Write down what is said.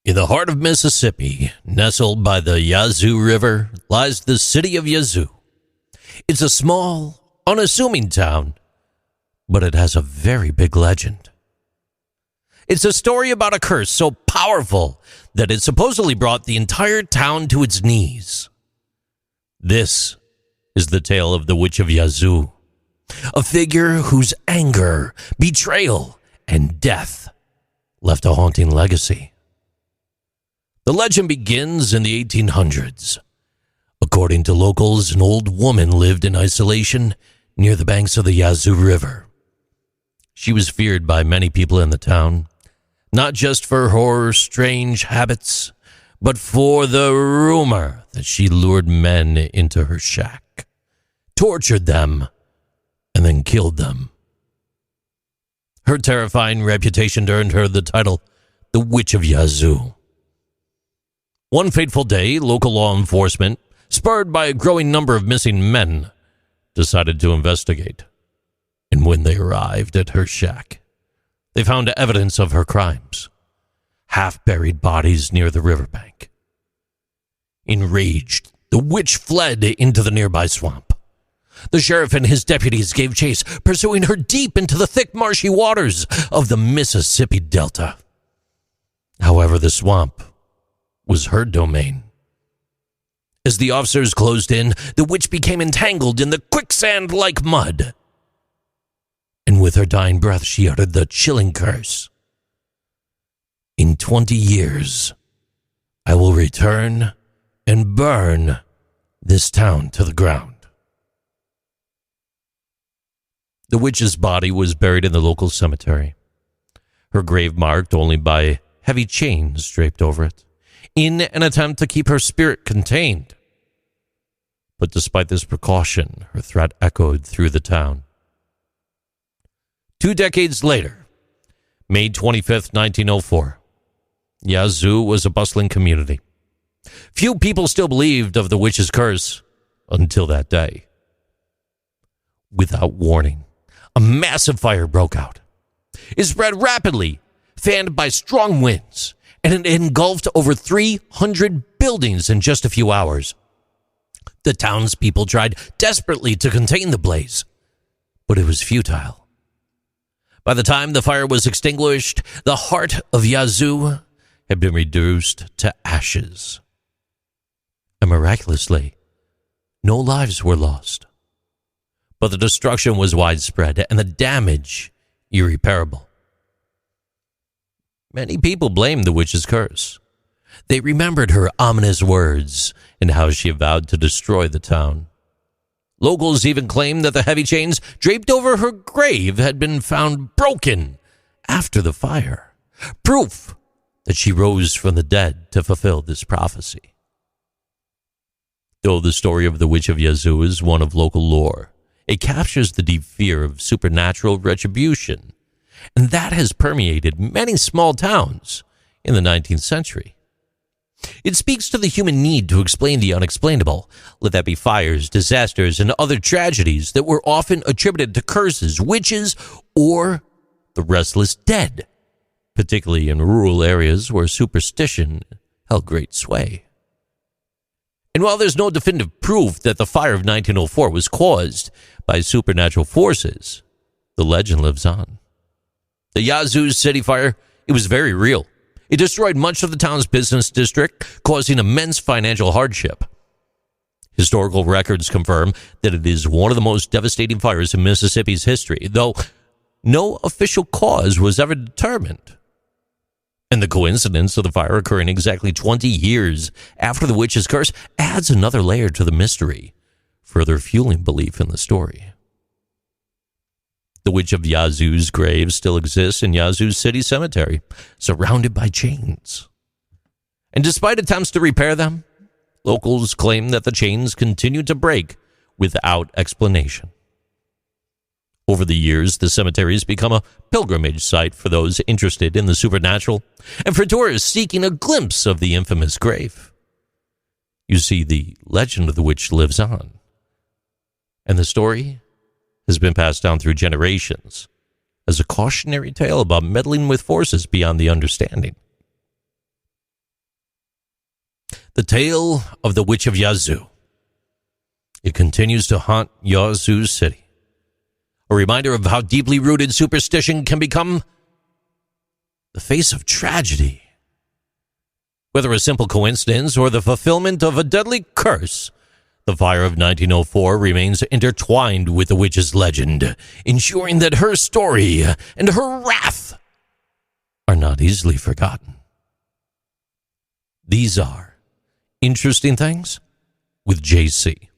In the heart of Mississippi, nestled by the Yazoo River, lies the city of Yazoo. It's a small, unassuming town, but it has a very big legend. It's a story about a curse so powerful that it supposedly brought the entire town to its knees. This is the tale of the Witch of Yazoo, a figure whose anger, betrayal, and death left a haunting legacy. The legend begins in the 1800s. According to locals, an old woman lived in isolation near the banks of the Yazoo River. She was feared by many people in the town, not just for her strange habits, but for the rumor that she lured men into her shack, tortured them, and then killed them. Her terrifying reputation earned her the title, the Witch of Yazoo. One fateful day, local law enforcement, spurred by a growing number of missing men, decided to investigate. And when they arrived at her shack, they found evidence of her crimes, half-buried bodies near the riverbank. Enraged, the witch fled into the nearby swamp. The sheriff and his deputies gave chase, pursuing her deep into the thick, marshy waters of the Mississippi Delta. However, the swamp was her domain. As the officers closed in, the witch became entangled in the quicksand-like mud. And with her dying breath, she uttered the chilling curse. In 20 years, I will return and burn this town to the ground. The witch's body was buried in the local cemetery, her grave marked only by heavy chains draped over it, in an attempt to keep her spirit contained. But despite this precaution, her threat echoed through the town. 2 decades later, May 25th, 1904, Yazoo was a bustling community. Few people still believed of the witch's curse until that day. Without warning, a massive fire broke out. It spread rapidly, fanned by strong winds, and it engulfed over 300 buildings in just a few hours. The townspeople tried desperately to contain the blaze, but it was futile. By the time the fire was extinguished, the heart of Yazoo had been reduced to ashes. And miraculously, no lives were lost. But the destruction was widespread and the damage irreparable. Many people blamed the witch's curse. They remembered her ominous words and how she vowed to destroy the town. Locals even claimed that the heavy chains draped over her grave had been found broken after the fire, proof that she rose from the dead to fulfill this prophecy. Though the story of the Witch of Yazoo is one of local lore, it captures the deep fear of supernatural retribution, and that has permeated many small towns in the 19th century. It speaks to the human need to explain the unexplainable, let that be fires, disasters, and other tragedies that were often attributed to curses, witches, or the restless dead, particularly in rural areas where superstition held great sway. And while there's no definitive proof that the fire of 1904 was caused by supernatural forces, the legend lives on. The Yazoo City fire, it was very real. It destroyed much of the town's business district, causing immense financial hardship. Historical records confirm that it is one of the most devastating fires in Mississippi's history, though no official cause was ever determined. And the coincidence of the fire occurring exactly 20 years after the witch's curse adds another layer to the mystery, further fueling belief in the story. The Witch of Yazoo's grave still exists in Yazoo City Cemetery, surrounded by chains. And despite attempts to repair them, locals claim that the chains continue to break without explanation. Over the years, the cemetery has become a pilgrimage site for those interested in the supernatural and for tourists seeking a glimpse of the infamous grave. You see, the legend of the witch lives on, and the story has been passed down through generations as a cautionary tale about meddling with forces beyond the understanding. The tale of the Witch of Yazoo. It continues to haunt Yazoo City. A reminder of how deeply rooted superstition can become the face of tragedy. Whether a simple coincidence or the fulfillment of a deadly curse, the fire of 1904 remains intertwined with the witch's legend, ensuring that her story and her wrath are not easily forgotten. These are Interesting Things with JC.